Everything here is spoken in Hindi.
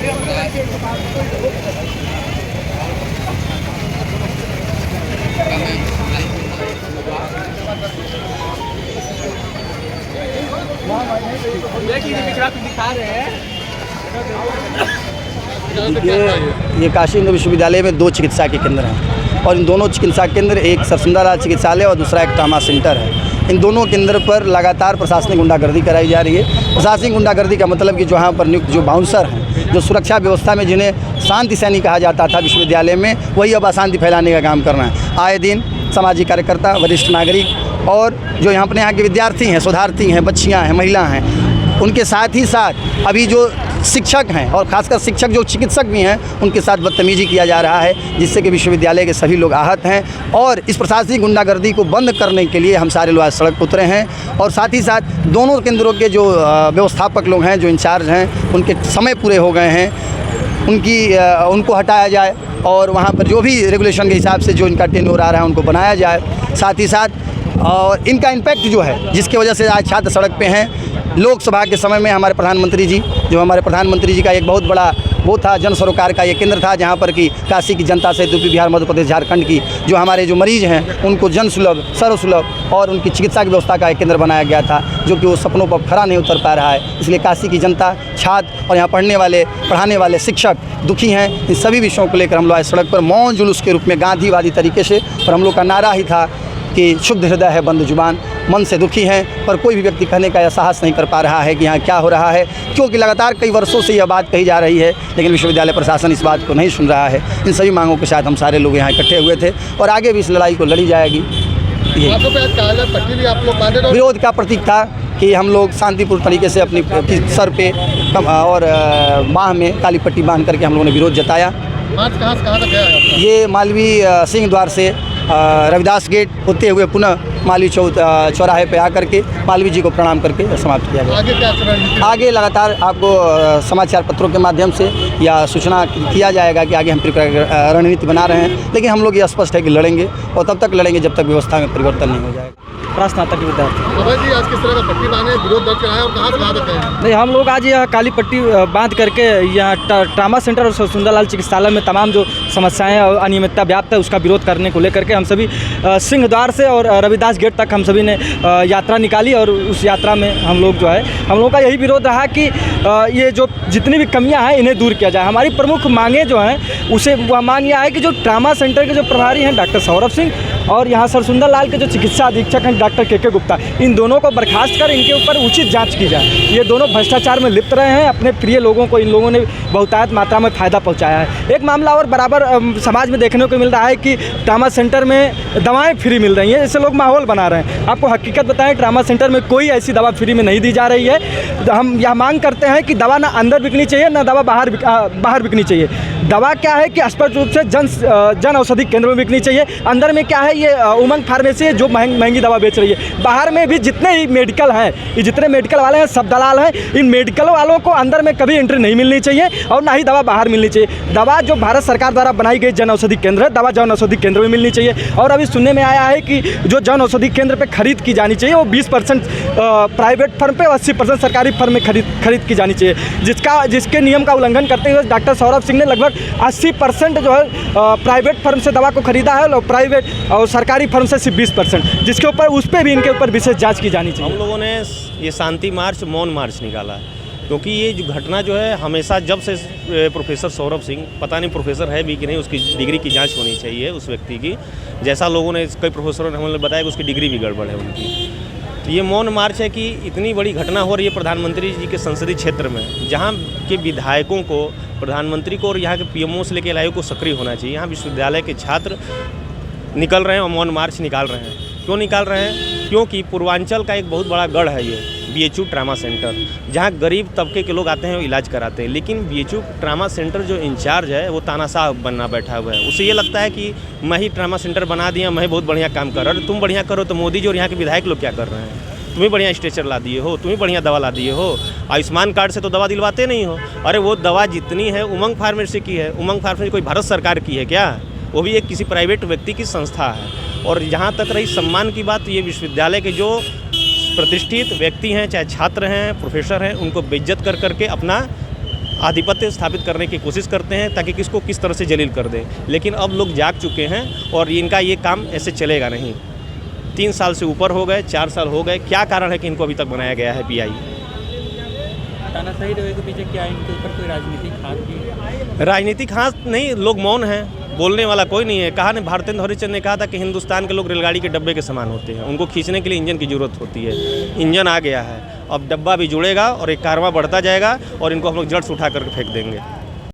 ये काशी हिंदू विश्वविद्यालय में 2 चिकित्सा के केंद्र हैं और इन दोनों चिकित्सा केंद्र, एक सरसुंदरलाल चिकित्सालय और दूसरा एक ट्रामा सेंटर है। इन दोनों केंद्र पर लगातार प्रशासनिक गुंडागर्दी कराई जा रही है। प्रशासनिक गुंडागर्दी का मतलब कि जो यहाँ पर नियुक्त जो बाउंसर हैं, जो सुरक्षा व्यवस्था में जिन्हें शांति सैनी कहा जाता था विश्वविद्यालय में, वही अब अशांति फैलाने का काम कर रहे हैं। आए दिन सामाजिक कार्यकर्ता, वरिष्ठ नागरिक और जो यहाँ के विद्यार्थी हैं, शोधार्थी हैं, बच्चियाँ हैं, महिला हैं, उनके साथ ही साथ अभी जो शिक्षक हैं और ख़ासकर शिक्षक जो चिकित्सक भी हैं, उनके साथ बदतमीजी किया जा रहा है, जिससे कि विश्वविद्यालय के सभी लोग आहत हैं। और इस प्रशासनिक गुंडागर्दी को बंद करने के लिए हम सारे लोग आज सड़क पर उतरे हैं। और साथ ही साथ दोनों केंद्रों के जो व्यवस्थापक लोग हैं, जो इंचार्ज हैं, उनके समय पूरे हो गए हैं, उनको हटाया जाए और वहाँ पर जो भी रेगुलेशन के हिसाब से जो इनका टेन्योर आ रहा है उनको बनाया जाए। साथ ही साथ और इनका इम्पैक्ट जो है, जिसकी वजह से आज छात्र सड़क पे हैं। लोकसभा के समय में हमारे प्रधानमंत्री जी का एक बहुत बड़ा वो था, जन सरोकार का ये केंद्र था, जहाँ पर कि काशी की जनता से यूपी, बिहार, मध्य प्रदेश, झारखंड की जो हमारे जो मरीज़ हैं उनको जन सुलभ, सर्वसुलभ और उनकी चिकित्सा की व्यवस्था का एक केंद्र बनाया गया था, जो कि वो सपनों पर खरा नहीं उतर पा रहा है। इसलिए काशी की जनता, छात्र और यहाँ पढ़ाने वाले शिक्षक दुखी हैं। इन सभी विषयों को लेकर हम लोग आज सड़क पर मौन जुलूस के रूप में गांधीवादी तरीके से, और हम लोग का नारा ही था कि शुद्ध हृदय है बंद जुबान, मन से दुखी हैं, पर कोई भी व्यक्ति कहने का यह साहस नहीं कर पा रहा है कि यहाँ क्या हो रहा है, क्योंकि लगातार कई वर्षों से यह बात कही जा रही है, लेकिन विश्वविद्यालय प्रशासन इस बात को नहीं सुन रहा है। इन सभी मांगों के साथ हम सारे लोग यहाँ इकट्ठे हुए थे और आगे भी इस लड़ाई को लड़ी जाएगी। विरोध का प्रतीक था कि हम लोग शांतिपूर्ण तरीके से अपनी सर पे और बाह में काली पट्टी बांध करके हम लोगों ने विरोध जताया। मार्च कहाँ से कहाँ तक गया है? ये मालवीय सिंह द्वार से रविदास गेट होते हुए पुनः मालवीय चौराहे पे आकर के मालवीय जी को प्रणाम करके समाप्त किया गया। आगे क्या रणनीति? आगे लगातार आपको समाचार पत्रों के माध्यम से या सूचना किया जाएगा कि आगे हम रणनीति बना रहे हैं, लेकिन हम लोग ये स्पष्ट है कि लड़ेंगे और तब तक लड़ेंगे जब तक व्यवस्था में परिवर्तन नहीं हो जाएगा। स्नातक विद्यार्थी अभय जी, आज किस तरह का पट्टी बांधे, विरोध दर्ज कराया और कहाँ से कहाँ तक गए? नहीं, हम लोग आज यह काली पट्टी बांध करके यहाँ ट्रामा सेंटर और सुंदरलाल चिकित्सालय में तमाम जो समस्याएं और अनियमितता व्याप्त है उसका विरोध करने को लेकर के हम सभी सिंह द्वार से और रविदास गेट तक हम सभी ने यात्रा निकाली। और उस यात्रा में हम लोग जो है, हम लोगों का यही विरोध रहा कि ये जो जितनी भी कमियाँ हैं इन्हें दूर किया जाए। हमारी प्रमुख मांगें जो हैं उसे वह मांग यह है कि जो ट्रामा सेंटर के जो प्रभारी हैं डॉक्टर सौरभ सिंह और यहाँ सरसुंदरलाल के जो चिकित्सा अधीक्षक हैं डॉक्टर के गुप्ता, इन दोनों को बर्खास्त कर इनके ऊपर उचित जांच की जाए। ये दोनों भ्रष्टाचार में लिप्त रहे हैं, अपने प्रिय लोगों को इन लोगों ने बहुतायत मात्रा में फ़ायदा पहुंचाया है। एक मामला और बराबर समाज में देखने को मिल रहा है कि ट्रामा सेंटर में दवाएं फ्री मिल रही हैं, इससे लोग माहौल बना रहे हैं। आपको हकीकत बताएं, ट्रामा सेंटर में कोई ऐसी दवा फ्री में नहीं दी जा रही है। हम यह मांग करते हैं कि दवा ना अंदर बिकनी चाहिए, ना दवा बाहर बिकनी चाहिए। दवा क्या है कि स्पष्ट रूप से जन औषधि केंद्र में बिकनी चाहिए। अंदर में क्या है, ये उमंग फार्मेसी है जो महंगी दवा बेच रही है। बाहर में भी जितने ही मेडिकल हैं, ये जितने मेडिकल वाले हैं सब दलाल हैं। इन मेडिकल वालों को अंदर में कभी एंट्री नहीं मिलनी चाहिए और ना ही दवा बाहर मिलनी चाहिए। दवा जो भारत सरकार द्वारा बनाई गई जन औषधि केंद्र है, दवा जन औषधि केंद्र में मिलनी चाहिए। और अभी सुनने में आया है कि जो जन औषधि केंद्र पे खरीद की जानी चाहिए वो 20% प्राइवेट फर्म पे और 80% सरकारी फर्म में खरीद की जानी चाहिए। जिसके नियम का उल्लंघन करते हुए डॉक्टर सौरभ सिंह ने लगभग 80% जो है प्राइवेट फर्म से दवा को खरीदा है और प्राइवेट और सरकारी फर्म से सिर्फ 20%, जिसके ऊपर उस पर भी इनके ऊपर विशेष जांच की जानी चाहिए। हम लोगों ने ये शांति मार्च, मौन मार्च निकाला है क्योंकि ये जो घटना जो है हमेशा जब से प्रोफेसर सौरभ सिंह, पता नहीं प्रोफेसर है भी कि नहीं, उसकी डिग्री की जांच होनी चाहिए उस व्यक्ति की, जैसा लोगों ने कई प्रोफेसरों ने हमें बताया कि उसकी डिग्री भी गड़बड़ है उनकी। तो ये मौन मार्च है कि इतनी बड़ी घटना हो रही है प्रधानमंत्री जी के संसदीय क्षेत्र में, जहाँ के विधायकों को, प्रधानमंत्री को और यहाँ के पीएमओ से लेकर LIO को सक्रिय होना चाहिए। यहाँ विश्वविद्यालय के छात्र निकल रहे हैं और मौन मार्च निकाल रहे हैं। क्यों निकाल रहे हैं? क्योंकि पूर्वांचल का एक बहुत बड़ा गढ़ है ये BHU ट्रामा सेंटर, जहाँ गरीब तबके के लोग आते हैं और इलाज कराते हैं। लेकिन BHU ट्रामा सेंटर जो इंचार्ज है वो तानाशाह बनना बैठा हुआ है। उसे ये लगता है कि मैं ही ट्रामा सेंटर बना दिया, मैं बहुत बढ़िया काम कर रहा हूँ। तुम बढ़िया करो तो मोदी जी और यहाँ के विधायक लोग क्या कर रहे हैं? तुम्हें बढ़िया स्ट्रेचर ला दिए हो, तुम्हें बढ़िया दवा ला दिए हो, आयुष्मान कार्ड से तो दवा दिलवाते नहीं हो। अरे वो दवा जितनी है उमंग फार्मेसी की है। उमंग फार्मेसी कोई भारत सरकार की है क्या? वो भी एक किसी प्राइवेट व्यक्ति की संस्था है। और जहाँ तक रही सम्मान की बात, तो ये विश्वविद्यालय के जो प्रतिष्ठित व्यक्ति हैं, चाहे छात्र हैं, प्रोफेसर हैं, उनको बेइज्जत कर करके अपना आधिपत्य स्थापित करने की कोशिश करते हैं ताकि किसको किस तरह से जलील कर दें। लेकिन अब लोग जाग चुके हैं और इनका ये काम ऐसे चलेगा नहीं। 3 साल से ऊपर हो गए, 4 साल हो गए, क्या कारण है कि इनको अभी तक बनाया गया है पीआई? तानाशाही रवैये के पीछे क्या है? इनके ऊपर कोई राजनीतिक हाथ भी? राजनीतिक हाथ नहीं, लोग मौन हैं, बोलने वाला कोई नहीं है। कहा ने भारतेंद्र हरिश्चंद्र ने कहा था कि हिंदुस्तान के लोग रेलगाड़ी के डब्बे के समान होते हैं, उनको खींचने के लिए इंजन की ज़रूरत होती है। इंजन आ गया है, अब डब्बा भी जुड़ेगा और एक कारवां बढ़ता जाएगा और इनको हम लोग जड़ से उठा करके फेंक देंगे।